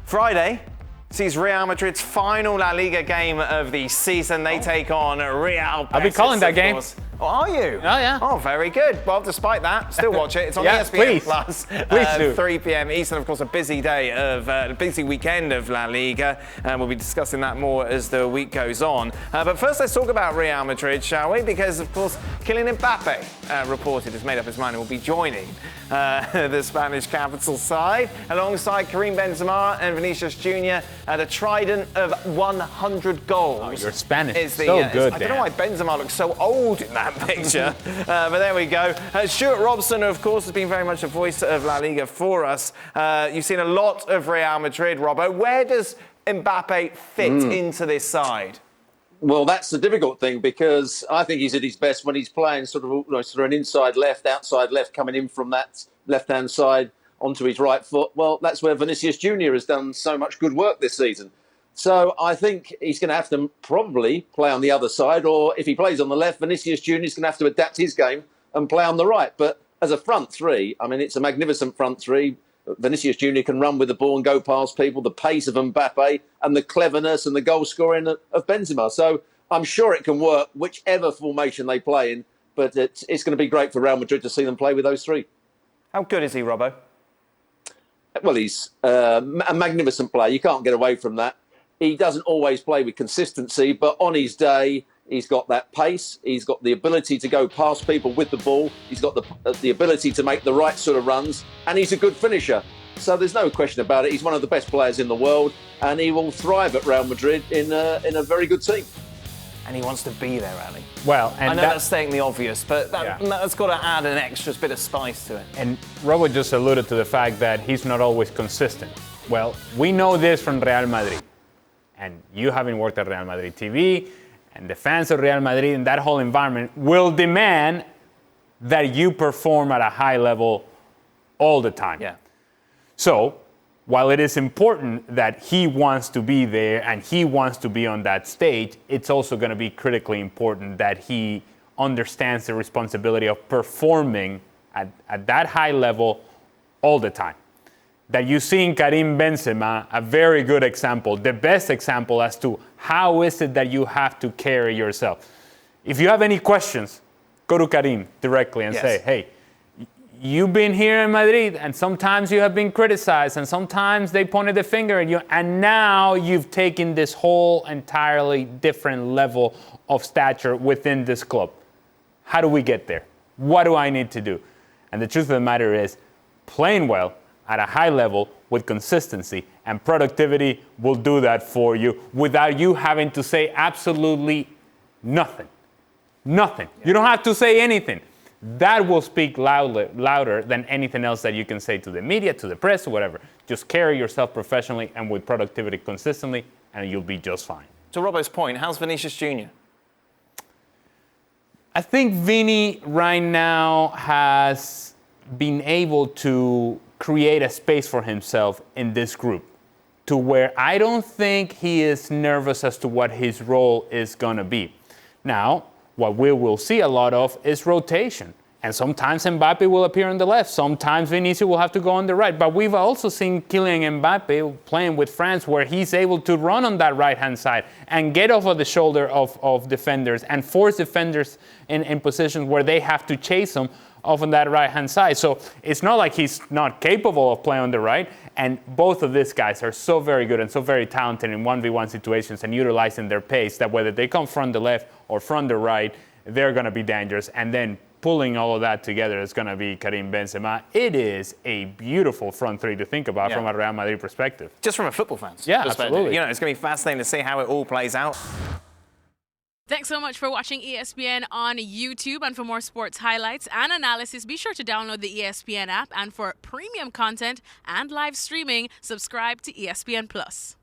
Friday sees Real Madrid's final La Liga game of the season. They take on Real Betis. I'll be calling that game. Oh, are you? Oh, yeah. Oh, very good. Well, despite that, still watch it. It's on Yeah, ESPN please. Plus. Please do. 3 p.m. Eastern, of course, a busy day of a busy weekend of La Liga. And we'll be discussing that more as the week goes on. But first, let's talk about Real Madrid, shall we? Because, of course, Kylian Mbappe reported has made up his mind and will be joining the Spanish capital side alongside Karim Benzema and Vinicius Junior. The trident of 100 goals. Oh, you're Spanish. Is the, so good, I don't know why Benzema looks so old in that picture, but there we go. Stuart Robson, of course, has been very much the voice of La Liga for us. You've seen a lot of Real Madrid, Robbo. Where does Mbappe fit into this side? Well, that's the difficult thing because I think he's at his best when he's playing sort of an inside left, outside left, coming in from that left-hand side onto his right foot. Well, that's where Vinicius Junior has done so much good work this season. So I think he's going to have to probably play on the other side, or if he plays on the left, Vinicius Junior is going to have to adapt his game and play on the right. But as a front three, I mean, it's a magnificent front three. Vinicius Junior can run with the ball and go past people, the pace of Mbappe and the cleverness and the goal scoring of Benzema. So I'm sure it can work whichever formation they play in, but it's going to be great for Real Madrid to see them play with those three. How good is he, Robbo? Well, he's a magnificent player. You can't get away from that. He doesn't always play with consistency, but on his day, he's got that pace. He's got the ability to go past people with the ball. He's got the ability to make the right sort of runs, and he's a good finisher. So there's no question about it. He's one of the best players in the world, and he will thrive at Real Madrid in a very good team. And he wants to be there, Ali. Well, and I know that's stating the obvious, but that's got to add an extra bit of spice to it. And Robert just alluded to the fact that he's not always consistent. Well, we know this from Real Madrid. And you having worked at Real Madrid TV, and the fans of Real Madrid and that whole environment will demand that you perform at a high level all the time. Yeah. So, while it is important that he wants to be there and he wants to be on that stage, it's also going to be critically important that he understands the responsibility of performing at that high level all the time. That you see in Karim Benzema, a very good example, the best example as to how is it that you have to carry yourself. If you have any questions, go to Karim directly and say, hey, you've been here in Madrid and sometimes you have been criticized and sometimes they pointed the finger at you and now you've taken this whole entirely different level of stature within this club. How do we get there? What do I need to do? And the truth of the matter is, playing well at a high level with consistency and productivity will do that for you without you having to say absolutely nothing. Nothing. Yeah. You don't have to say anything. That will speak louder than anything else that you can say to the media, to the press, or whatever. Just carry yourself professionally and with productivity consistently, and you'll be just fine. To Robbo's point, how's Vinicius Junior? I think Vini right now has been able to create a space for himself in this group to where I don't think he is nervous as to what his role is going to be. Now, what we will see a lot of is rotation. And sometimes Mbappe will appear on the left. Sometimes Vinicius will have to go on the right. But we've also seen Kylian Mbappe playing with France where he's able to run on that right-hand side and get off of the shoulder of defenders and force defenders in positions where they have to chase him off on that right-hand side. So it's not like he's not capable of playing on the right. And both of these guys are so very good and so very talented in 1v1 situations and utilizing their pace that whether they come from the left or from the right, they're going to be dangerous. And then pulling all of that together is going to be Karim Benzema. It is a beautiful front three to think about from a Real Madrid perspective. Just from a football fan's perspective. Absolutely. You know, it's going to be fascinating to see how it all plays out. Thanks so much for watching ESPN on YouTube. And for more sports highlights and analysis, be sure to download the ESPN app. And for premium content and live streaming, subscribe to ESPN Plus.